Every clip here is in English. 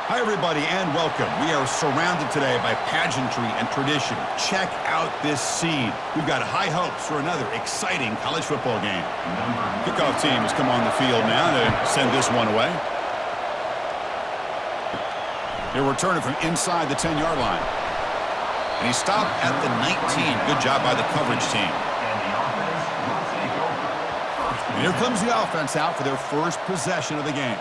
Hi, everybody, and welcome. We are surrounded today by pageantry and tradition. Check out this scene. We've got high hopes for another exciting college football game. Kickoff team has come on the field now to send this one away. He'll return it from inside the 10-yard line. And he stopped at the 19. Good job by the coverage team. And here comes the offense out for their first possession of the game.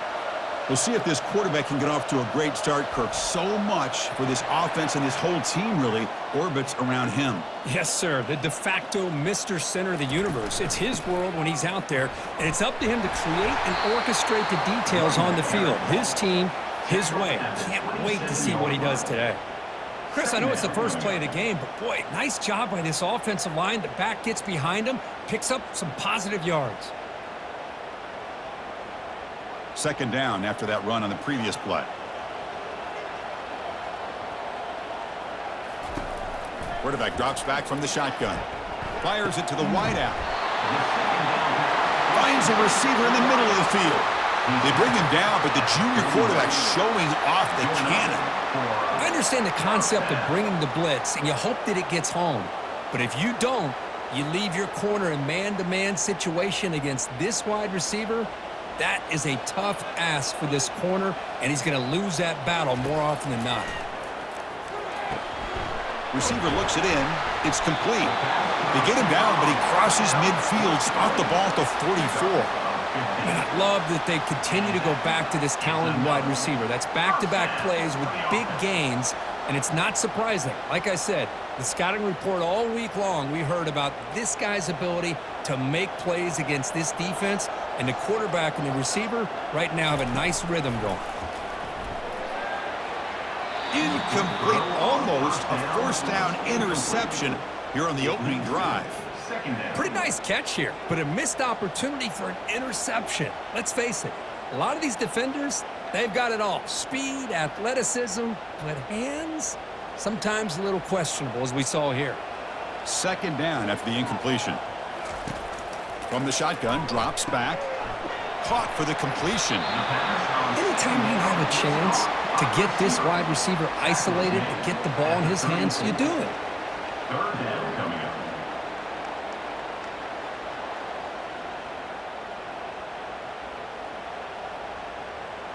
We'll see if this quarterback can get off to a great start, Kirk. So much for this offense and his whole team really orbits around him. Yes, sir. The de facto Mr. Center of the universe. It's his world when he's out there, and it's up to him to create and orchestrate the details on the field. His team, his way. Can't wait to see what he does today. Chris, I know it's the first play of the game, but boy, nice job by this offensive line. The back gets behind him, picks up some positive yards. Second down after that run on the previous play. Quarterback drops back from the shotgun. Fires it to the wideout. Finds a receiver in the middle of the field. They bring him down, but the junior quarterback showing off the cannon. I understand the concept of bringing the blitz, and you hope that it gets home. But if you don't, you leave your corner in man-to-man situation against this wide receiver. That is a tough ask for this corner, and he's going to lose that battle more often than not. Receiver looks it in. It's complete. They get him down, but he crosses midfield, spot the ball at the 44. And I love that they continue to go back to this talented wide receiver. That's back-to-back plays with big gains, and it's not surprising. Like I said, the scouting report all week long, we heard about this guy's ability to make plays against this defense, and the quarterback and the receiver right now have a nice rhythm going. Incomplete, almost a first down interception here on the opening drive. Pretty nice catch here, but a missed opportunity for an interception. Let's face it, a lot of these defenders, they've got it all. Speed, athleticism, but hands, sometimes a little questionable, as we saw here. Second down after the incompletion. From the shotgun, drops back. Caught for the completion. Anytime you have a chance to get this wide receiver isolated and get the ball in his hands, you do it. Third down coming up.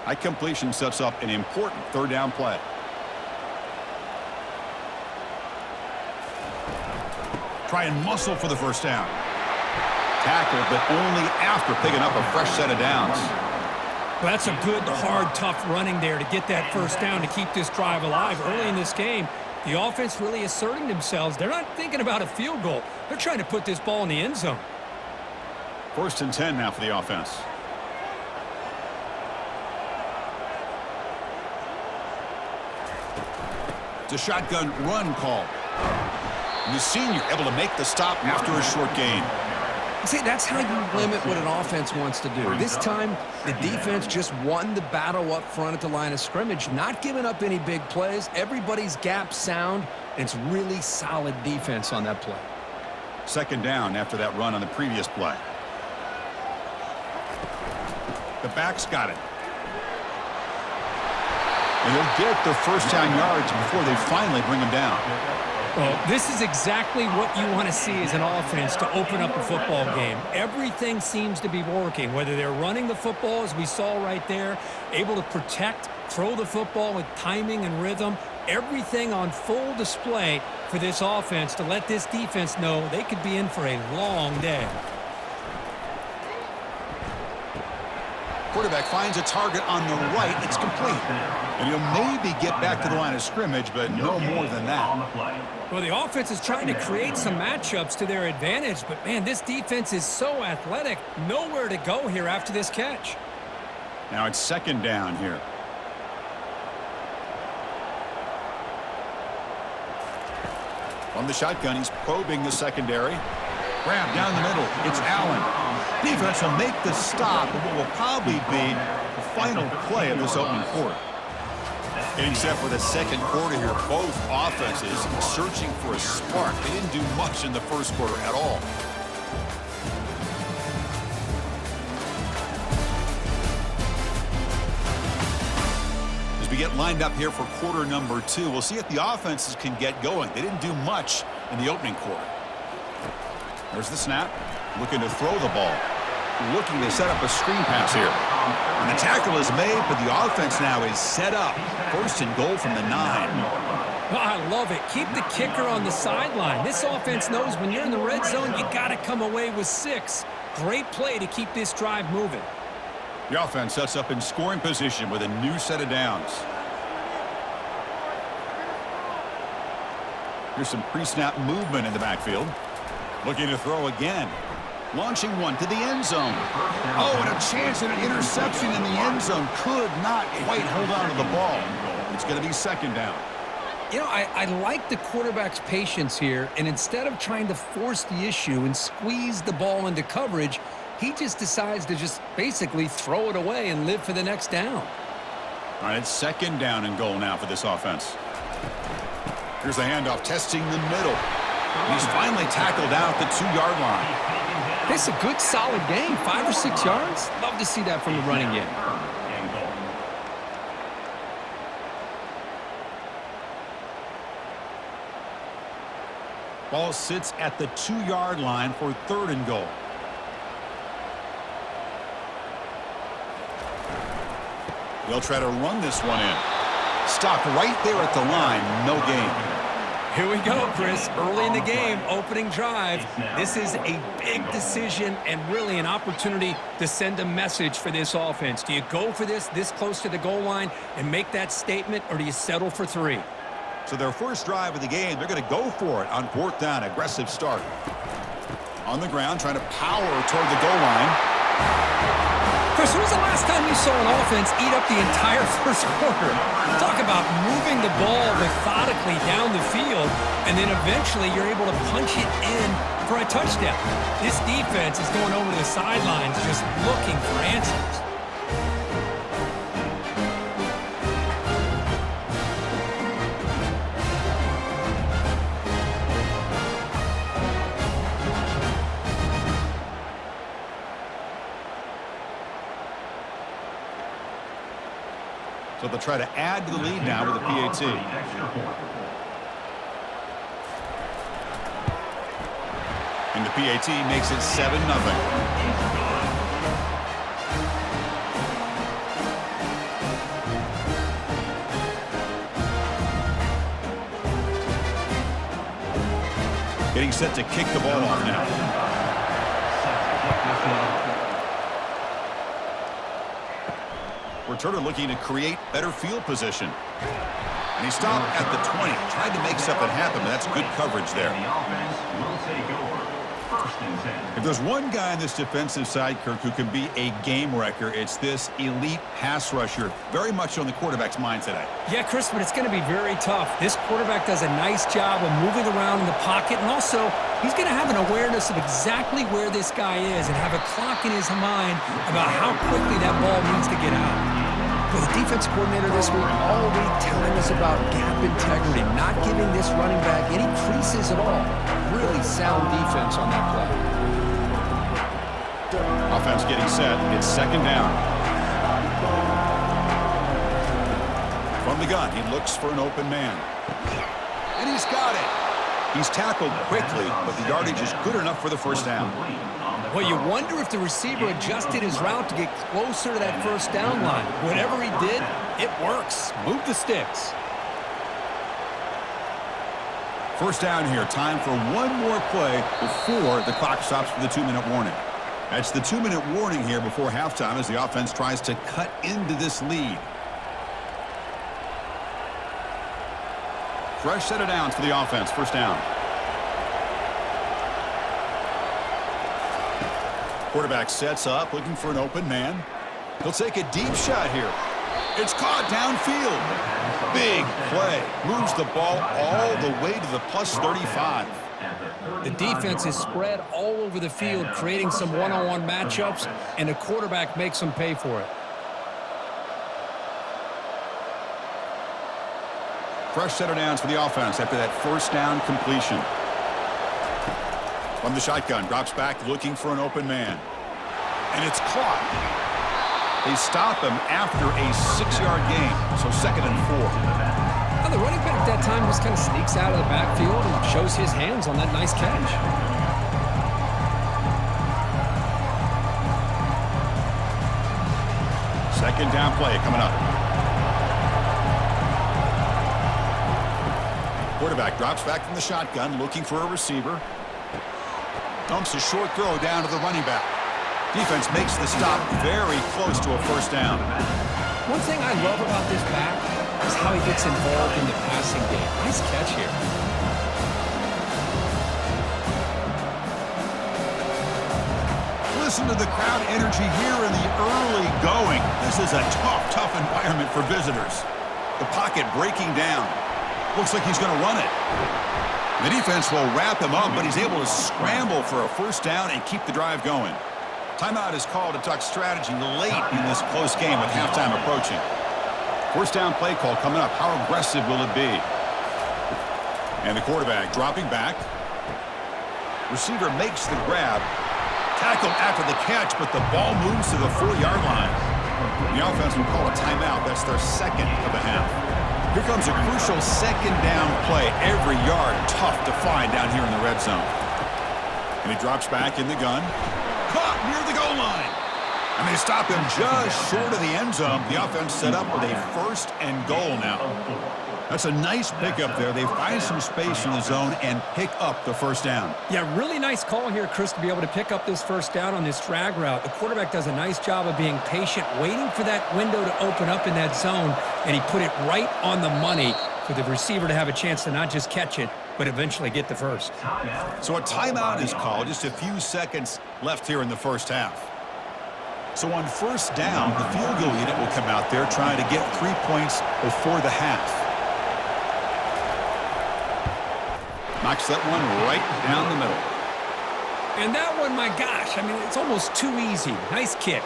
High completion sets up an important third down play. Try and muscle for the first down. Tackle, but only after picking up a fresh set of downs. Well, that's a good, hard, tough running there to get that first down to keep this drive alive. Early in this game, the offense really asserting themselves. They're not thinking about a field goal. They're trying to put this ball in the end zone. First and 10 now for the offense. It's a shotgun run call. And the senior able to make the stop after a short gain. See, that's how you limit what an offense wants to do. This time, the defense just won the battle up front at the line of scrimmage, not giving up any big plays. Everybody's gap sound, and it's really solid defense on that play. Second down after that run on the previous play. The back's got it. And they'll get the first down yards before they finally bring him down. Well, this is exactly what you want to see as an offense to open up a football game. Everything seems to be working, whether they're running the football, as we saw right there, able to protect, throw the football with timing and rhythm, everything on full display for this offense to let this defense know they could be in for a long day. Quarterback finds a target on the right. It's complete. And he'll maybe get back to the line of scrimmage, but no more than that. Well, the offense is trying to create some matchups to their advantage, but, man, this defense is so athletic. Nowhere to go here after this catch. Now it's second down here. From the shotgun, he's probing the secondary. Grab down the middle. It's Allen. Defense will make the stop of what will probably be the final play of this opening quarter. Getting set for the second quarter here, both offenses searching for a spark. They didn't do much in the first quarter at all. get lined up here for quarter number 2. We'll see if the offenses can get going. They didn't do much in the opening quarter. There's the snap. Looking to throw the ball. Looking to set up a screen pass here. And the tackle is made, but the offense now is set up. First and goal from the 9. Oh, I love it. Keep the kicker on the sideline. This offense knows when you're in the red zone, you got to come away with 6. Great play to keep this drive moving. The offense sets up in scoring position with a new set of downs. Here's some pre-snap movement in the backfield. Looking to throw again. Launching one to the end zone. Oh, and a chance at an interception in the end zone. Could not quite hold on to the ball. It's going to be second down. You know, I like the quarterback's patience here, and instead of trying to force the issue and squeeze the ball into coverage, he just decides to just basically throw it away and live for the next down. All right, it's second down and goal now for this offense. Here's the handoff, testing the middle. And he's finally tackled out the 2-yard line. This is a good, solid game. 5 or 6 yards. Love to see that from the running game. Ball sits at the 2-yard line for third and goal. They'll try to run this one in. Stopped right there at the line. No gain. Here we go, Chris. Early in the game, opening drive. This is a big decision and really an opportunity to send a message for this offense. Do you go for this close to the goal line and make that statement, or do you settle for 3? So their first drive of the game, they're going to go for it on 4th down. Aggressive start. On the ground, trying to power toward the goal line. Chris, when was the last time you saw an offense eat up the entire first quarter? Talk about moving the ball methodically down the field, and then eventually you're able to punch it in for a touchdown. This defense is going over the sidelines just looking for answers. So they'll try to add to the lead now with a PAT. And the PAT makes it 7-0. Getting set to kick the ball off now. Returner looking to create better field position. And he stopped at the 20. Tried to make something happen, but that's good coverage there. If there's one guy on this defensive side, Kirk, who can be a game wrecker, it's this elite pass rusher. Very much on the quarterback's mind today. Yeah, Chris, but it's going to be very tough. This quarterback does a nice job of moving around in the pocket, and also he's going to have an awareness of exactly where this guy is and have a clock in his mind about how quickly that ball needs to get out. Well, the defense coordinator this week all week telling us about gap integrity, not giving this running back any creases at all. Really sound defense on that play. Offense getting set. It's second down. From the gun, he looks for an open man. And he's got it. He's tackled quickly, but the yardage is good enough for the first down. Well, you wonder if the receiver adjusted his route to get closer to that first down line. Whatever he did, it works. Move the sticks. First down here. Time for one more play before the clock stops for the 2-minute warning. That's the 2-minute warning here before halftime as the offense tries to cut into this lead. Fresh set of downs for the offense. First down. Quarterback sets up, looking for an open man. He'll take a deep shot here. It's caught downfield. Big play. Moves the ball all the way to the plus 35. The defense is spread all over the field, creating some one-on-one matchups, and the quarterback makes them pay for it. Fresh set of downs for the offense after that first down completion. From the shotgun, drops back looking for an open man. And it's caught. They stop him after a 6-yard gain, so 2nd and 4. Well, the running back that time just kind of sneaks out of the backfield and shows his hands on that nice catch. Second down play coming up. Quarterback drops back from the shotgun, looking for a receiver. Dumps a short throw down to the running back. Defense makes the stop very close to a first down. One thing I love about this back is how he gets involved in the passing game. Nice catch here. Listen to the crowd energy here in the early going. This is a tough environment for visitors. The pocket breaking down. Looks like he's going to run it. The defense will wrap him up, but he's able to scramble for a first down and keep the drive going. Timeout is called to talk strategy late in this close game with halftime approaching. First down play call coming up. How aggressive will it be? And the quarterback dropping back. Receiver makes the grab. Tackled after the catch, but the ball moves to the 4-yard line. The offense will call a timeout. That's their second of the half. Here comes a crucial second down play. Every yard tough to find down here in the red zone. And he drops back in the gun. Caught near the goal line. And they stop him just short of the end zone. The offense set up with a 1st and goal now. That's a nice pickup there. They find some space in the zone and pick up the first down. Yeah, really nice call here, Chris, to be able to pick up this first down on this drag route. The quarterback does a nice job of being patient, waiting for that window to open up in that zone, and he put it right on the money for the receiver to have a chance to not just catch it, but eventually get the first. So a timeout is called. Just a few seconds left here in the first half. So on first down, the field goal unit will come out there trying to get 3 points before the half. Knocks that one right down the middle. And that one, my gosh, I mean, it's almost too easy. Nice kick.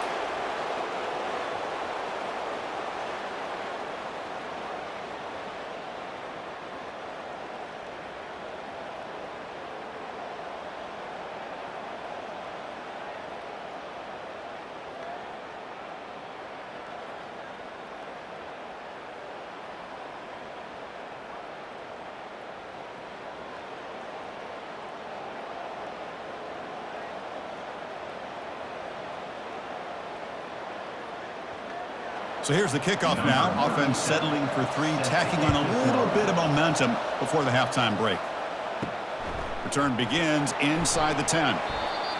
So here's the kickoff now. Offense settling for 3, tacking on a little bit of momentum before the halftime break. Return begins inside the 10.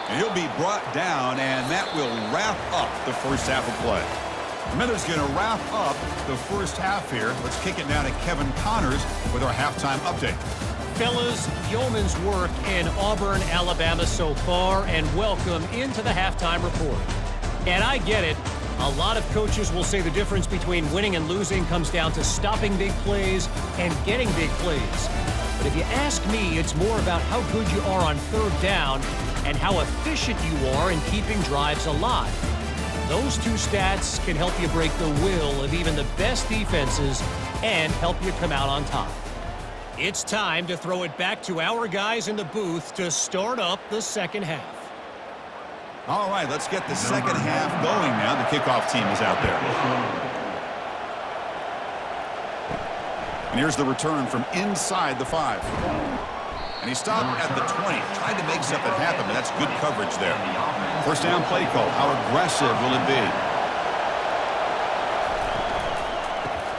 And he'll be brought down, and that will wrap up the first half of play. The Miners going to wrap up the first half here. Let's kick it now to Kevin Connors with our halftime update. Fellas, yeoman's work in Auburn, Alabama so far, and welcome into the halftime report. And I get it. A lot of coaches will say the difference between winning and losing comes down to stopping big plays and getting big plays. But if you ask me, it's more about how good you are on third down and how efficient you are in keeping drives alive. Those two stats can help you break the will of even the best defenses and help you come out on top. It's time to throw it back to our guys in the booth to start up the second half. All right, let's get the second half going now. The kickoff team is out there. And here's the return from inside the 5. And he stopped at the 20. Tried to make something happen, but that's good coverage there. First down play call. How aggressive will it be?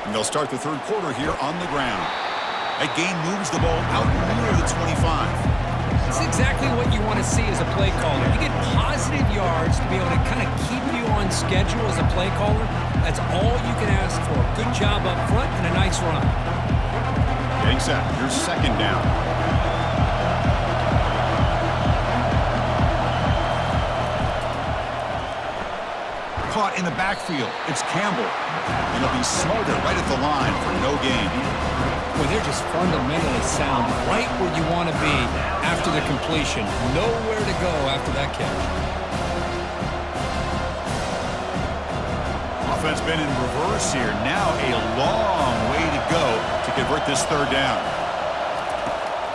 And they'll start the third quarter here on the ground. That gain moves the ball out near the 25. That's exactly what you want to see as a play caller. You get positive yards to be able to kind of keep you on schedule as a play caller. That's all you can ask for. Good job up front and a nice run. Getting set. Here's second down. Caught in the backfield. It's Campbell. And he'll be smothered right at the line for no gain. Well, they're just fundamentally sound, right where you want to be after the completion. Nowhere to go after that catch. Offense been in reverse here. Now a long way to go to convert this third down.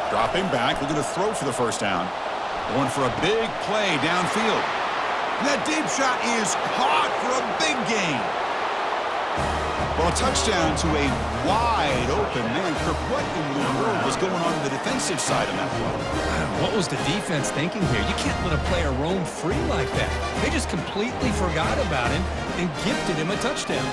Dropping back, looking to throw for the first down. Going for a big play downfield. And that deep shot is caught for a big gain. Well, a touchdown to a wide open man. Kirk, what in the world was going on the defensive side of that play? What was the defense thinking here? You can't let a player roam free like that. They just completely forgot about him and gifted him a touchdown.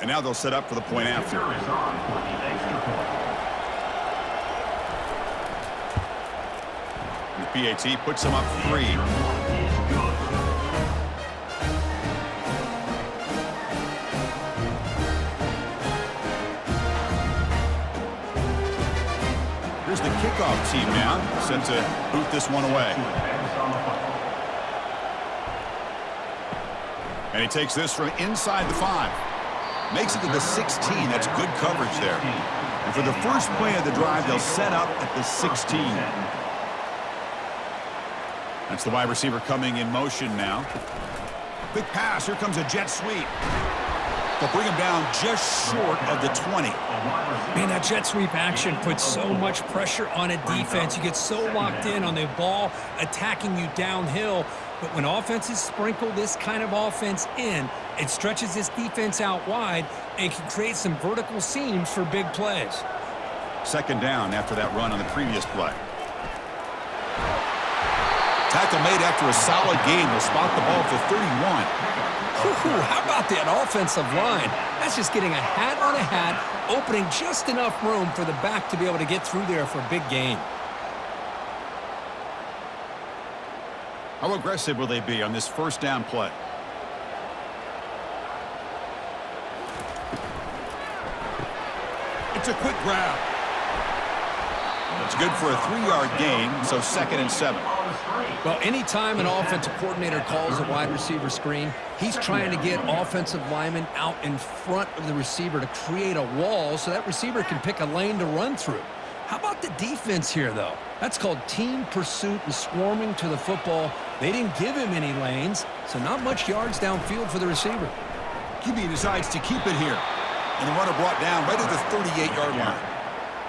And now they'll set up for the point after. Is on for the extra point. The PAT puts them up 3. Here's the kickoff team now, set to boot this one away. And he takes this from inside the 5. Makes it to the 16. That's good coverage there. And for the first play of the drive, they'll set up at the 16. That's the wide receiver coming in motion now. Quick pass. Here comes a jet sweep. They'll bring him down just short of the 20. Man, that jet sweep action puts so much pressure on a defense. You get so locked in on the ball attacking you downhill. But when offenses sprinkle this kind of offense in, it stretches this defense out wide and can create some vertical seams for big plays. Second down after that run on the previous play. Tackle made after a solid gain. They'll spot the ball for 31. How about that offensive line? That's just getting a hat on a hat, opening just enough room for the back to be able to get through there for a big gain. How aggressive will they be on this first down play? It's a quick grab. It's good for a 3-yard gain, so 2nd and 7. Well, anytime an offensive coordinator calls a wide receiver screen, he's trying to get offensive linemen out in front of the receiver to create a wall so that receiver can pick a lane to run through. How about the defense here, though? That's called team pursuit and swarming to the football. They didn't give him any lanes, so not much yards downfield for the receiver. QB decides to keep it here. And the runner brought down right at the 38-yard line.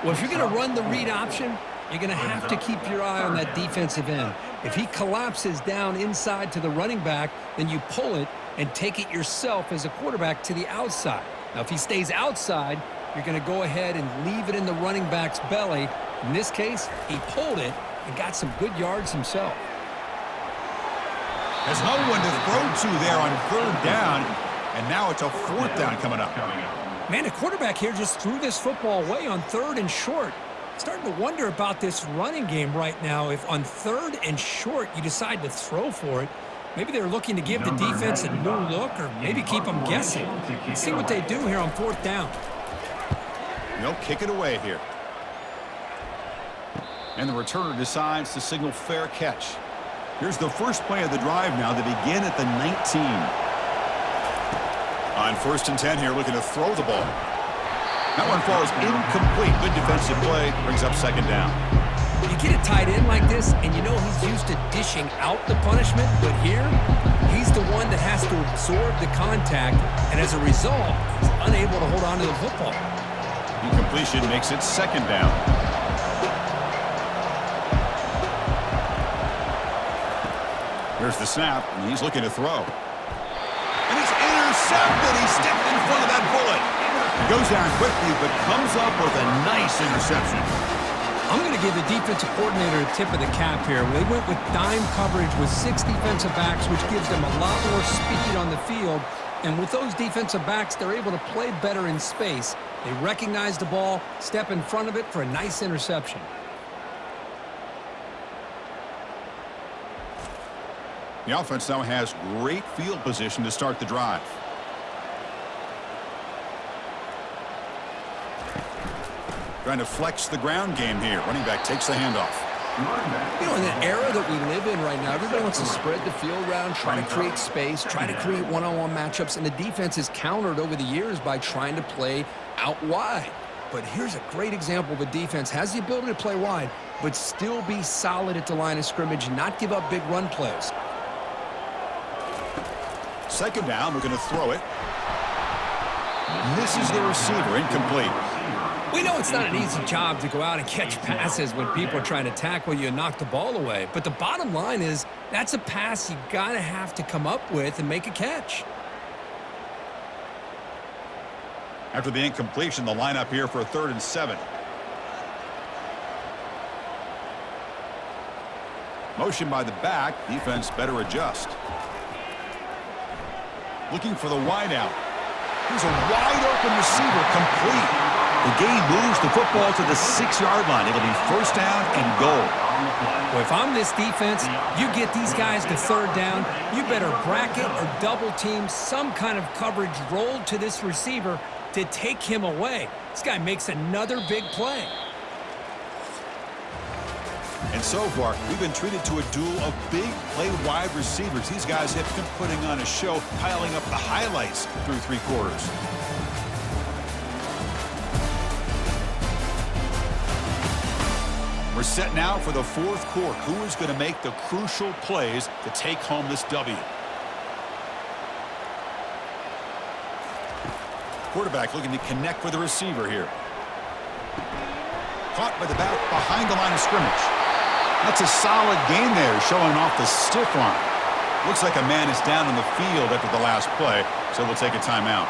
Well, if you're going to run the read option, you're going to have to keep your eye on that defensive end. If he collapses down inside to the running back, then you pull it and take it yourself as a quarterback to the outside. Now, if he stays outside, you're going to go ahead and leave it in the running back's belly. In this case, he pulled it and got some good yards himself. There's no one to throw to there on 3rd down, and now it's a 4th down coming up. Man, the quarterback here just threw this football away on 3rd and short. Starting to wonder about this running game right now. If on 3rd and short you decide to throw for it, maybe they're looking to give the defense a new look or maybe keep them guessing. Let's see what they do here on 4th down. They'll kick it away here. And the returner decides to signal fair catch. Here's the first play of the drive now. They begin at the 19. On 1st and 10 here, looking to throw the ball. That one falls incomplete. Good defensive play. Brings up 2nd down. You get a tight end like this, and you know he's used to dishing out the punishment, but here, he's the one that has to absorb the contact, and as a result, he's unable to hold on to the football. Incompletion makes it 2nd down. Here's the snap, and he's looking to throw. And he's intercepted. He stepped in front of that bullet. He goes down quickly, but comes up with a nice interception. I'm going to give the defensive coordinator a tip of the cap here. They went with dime coverage with 6 defensive backs, which gives them a lot more speed on the field. And with those defensive backs, they're able to play better in space. They recognize the ball, step in front of it for a nice interception. The offense now has great field position to start the drive. Trying to flex the ground game here. Running back takes the handoff. You know, in the era that we live in right now, everybody wants to spread the field around, try to create space, try to create one-on-one matchups, and the defense is countered over the years by trying to play out wide. But here's a great example of a defense has the ability to play wide, but still be solid at the line of scrimmage, not give up big run plays. Second down, we're going to throw it. Misses the receiver, incomplete. We know it's not an easy job to go out and catch passes when people are trying to tackle you and knock the ball away. But the bottom line is that's a pass you got to have to come up with and make a catch. After the incompletion, the lineup here for a 3rd and 7. Motion by the back. Defense better adjust. Looking for the wide out. Here's a wide open receiver, complete. The game moves the football to the 6-yard line. It'll be first down and goal. Well, if I'm this defense, you get these guys to 3rd down, you better bracket or double team some kind of coverage rolled to this receiver to take him away. This guy makes another big play. And so far, we've been treated to a duel of big play wide receivers. These guys have been putting on a show, piling up the highlights through 3 quarters. We're set now for the 4th quarter. Who is going to make the crucial plays to take home this W? Quarterback looking to connect with the receiver here. Caught by the back behind the line of scrimmage. That's a solid gain there, showing off the stiff line. Looks like a man is down in the field after the last play, so we'll take a timeout.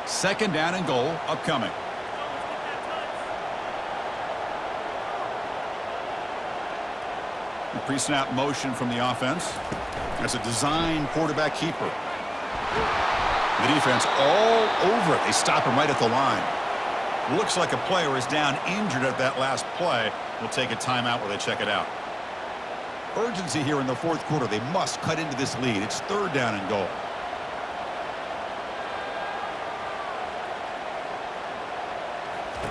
Second down and goal upcoming. A pre-snap motion from the offense. That's a design quarterback keeper. The defense all over it. They stop him right at the line. Looks like a player is down injured at that last play. We'll take a timeout while they check it out. Urgency here in the 4th quarter. They must cut into this lead. It's 3rd down and goal.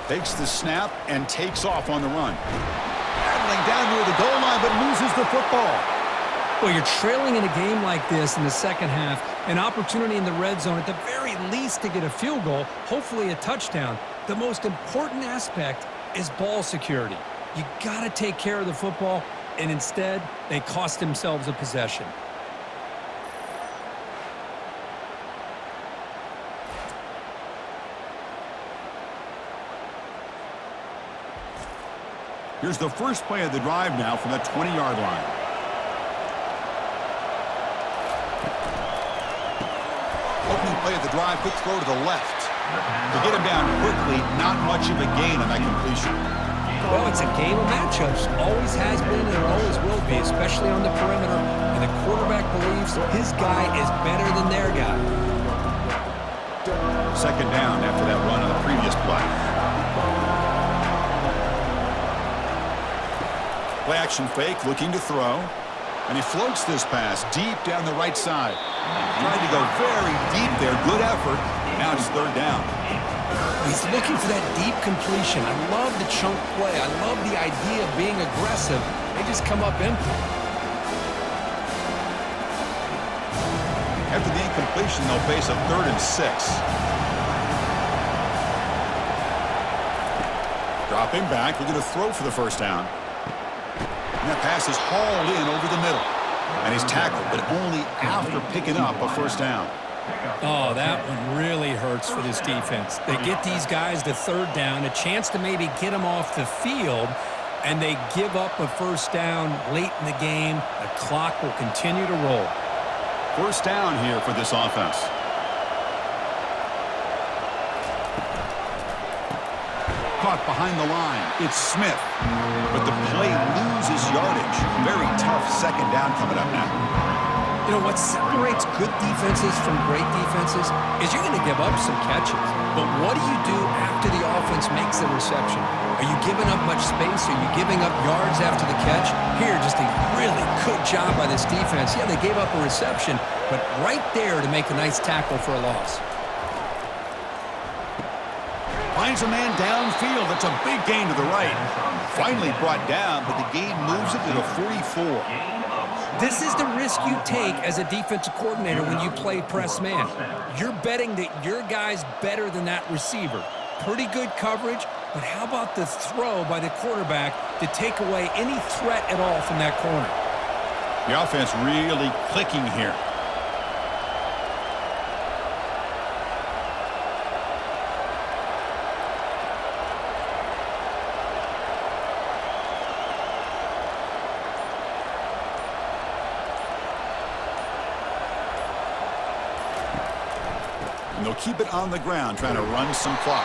Takes the snap and takes off on the run. Battling down near the goal line, but loses the football. Well, you're trailing in a game like this in the second half, an opportunity in the red zone at the very least to get a field goal, hopefully a touchdown. The most important aspect is ball security. You got to take care of the football, and instead, they cost themselves a possession. Here's the first play of the drive now from the 20-yard line. Opening play of the drive, quick throw to the left. To get him down quickly, not much of a gain on that completion. Well, it's a game of matchups. Always has been and always will be, especially on the perimeter. And the quarterback believes his guy is better than their guy. Second down after that run on the previous play. Play action fake, looking to throw. And he floats this pass deep down the right side. Trying to go very deep there. Good effort. Now it's 3rd down. He's looking for that deep completion. I love the chunk play. I love the idea of being aggressive. They just come up empty. After the incompletion, they'll face a 3rd and 6. Dropping back, we're going to throw for the first down. And that pass is hauled in over the middle. And he's tackled, but only after picking up a first down. Oh, that one really hurts for this defense. They get these guys to 3rd down, a chance to maybe get them off the field, and they give up a first down late in the game. The clock will continue to roll. First down here for this offense. Caught behind the line. It's Smith. But the play loses yardage. Very tough second down coming up now. You know, what separates good defenses from great defenses is you're going to give up some catches. But what do you do after the offense makes the reception? Are you giving up much space? Are you giving up yards after the catch? Here, just a really good job by this defense. Yeah, they gave up a reception, but right there to make a nice tackle for a loss. Finds a man downfield. That's a big gain to the right. Finally brought down, but the gain moves it to the 44. This is the risk you take as a defensive coordinator when you play press man. You're betting that your guy's better than that receiver. Pretty good coverage, but how about the throw by the quarterback to take away any threat at all from that corner? The offense really clicking here. And they'll keep it on the ground, trying to run some clock.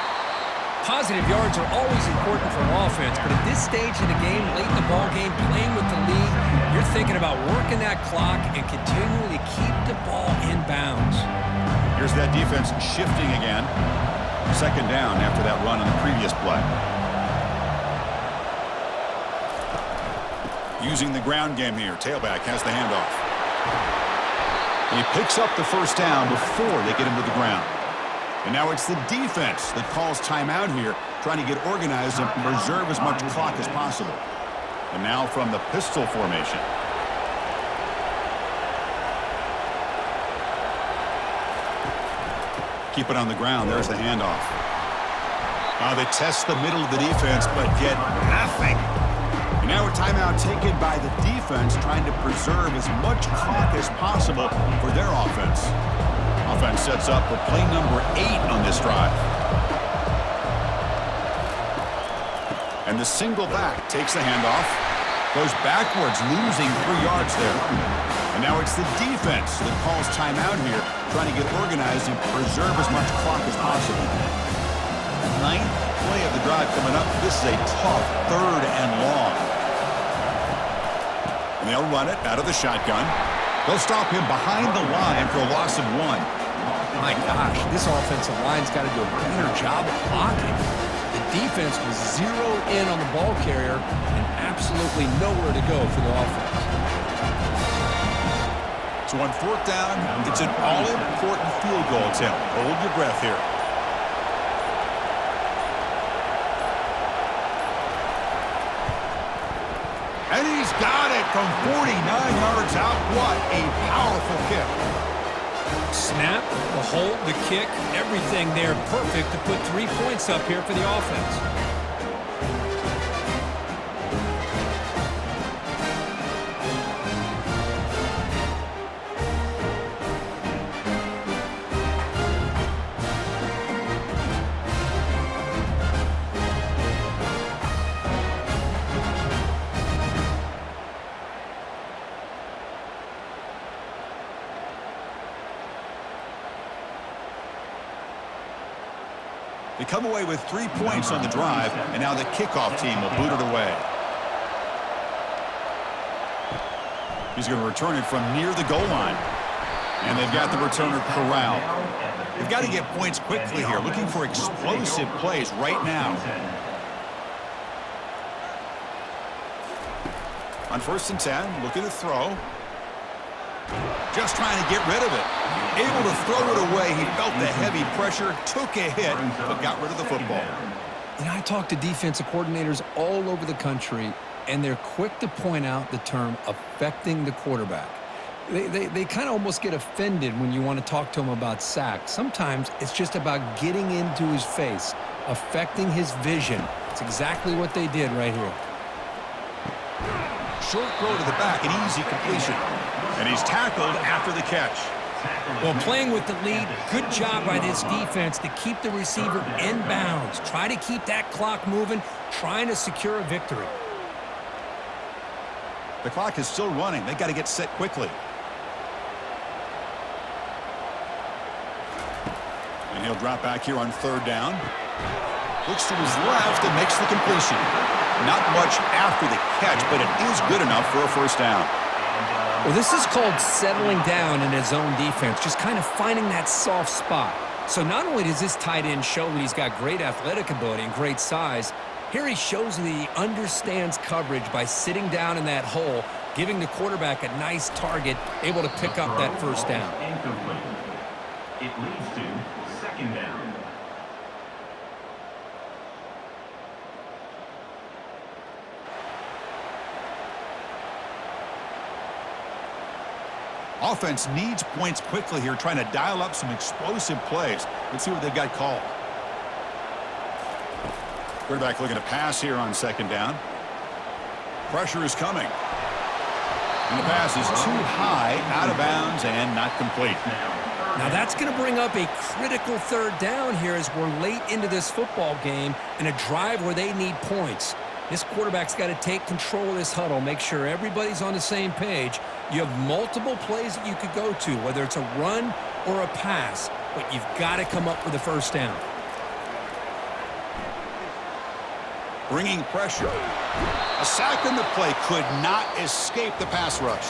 Positive yards are always important for an offense, but at this stage in the game, late in the ball game, playing with the lead, you're thinking about working that clock and continuing to keep the ball in bounds. Here's that defense shifting again. Second down after that run on the previous play. Using the ground game here. Tailback has the handoff. He picks up the first down before they get him to the ground. And now it's the defense that calls timeout here, trying to get organized and preserve as much clock as possible. And now from the pistol formation. Keep it on the ground. There's the handoff. They test the middle of the defense, but get nothing. And now a timeout taken by the defense, trying to preserve as much clock as possible for their offense. Offense sets up for play number 8 on this drive. And the single back takes the handoff, goes backwards, losing 3 yards there. And now it's the defense that calls timeout here, trying to get organized and preserve as much clock as possible. 9th play of the drive coming up. This is a tough 3rd and long. And they'll run it out of the shotgun. They'll stop him behind the line for a loss of 1. My gosh, this offensive line's got to do a better job of blocking. The defense was zeroed in on the ball carrier and absolutely nowhere to go for the offense. So on 4th down, it's an all-important field goal attempt. Hold your breath here. And he's got it from 49 yards out. What a powerful kick. Snap, the hold, the kick, everything there perfect to put 3 points up here for the offense. They come away with 3 points on the drive, and now the kickoff team will boot it away. He's going to return it from near the goal line. And they've got the returner corralled. They've got to get points quickly here, looking for explosive plays right now. On 1st and 10, looking to throw. Just trying to get rid of it. Able to throw it away. He felt the heavy pressure, took a hit, but got rid of the football. And I talk to defensive coordinators all over the country, and they're quick to point out the term affecting the quarterback. They kind of almost get offended when you want to talk to them about sacks. Sometimes it's just about getting into his face, affecting his vision. It's exactly what they did right here. Short throw to the back, an easy completion. And he's tackled after the catch. Well, playing with the lead, good job by this defense to keep the receiver in bounds. Try to keep that clock moving, trying to secure a victory. The clock is still running. They've got to get set quickly. And he'll drop back here on 3rd down. Looks to his left and makes the completion. Not much after the catch, but it is good enough for a 1st down. Well, this is called settling down in his own defense, just kind of finding that soft spot. So not only does this tight end show that he's got great athletic ability and great size, here he shows that he understands coverage by sitting down in that hole, giving the quarterback a nice target, able to pick up that 1st down. Incomplete. It leads to 2nd down. Offense needs points quickly here, trying to dial up some explosive plays. Let's see what they've got called. Quarterback looking to pass here on second down. Pressure is coming. And the pass is too high, out of bounds, and not complete. Now that's going to bring up a critical third down here as we're late into this football game in a drive where they need points. This quarterback's got to take control of this huddle, make sure everybody's on the same page. You have multiple plays that you could go to, whether it's a run or a pass, but you've got to come up with a first down. Bringing pressure. A sack in the play could not escape the pass rush.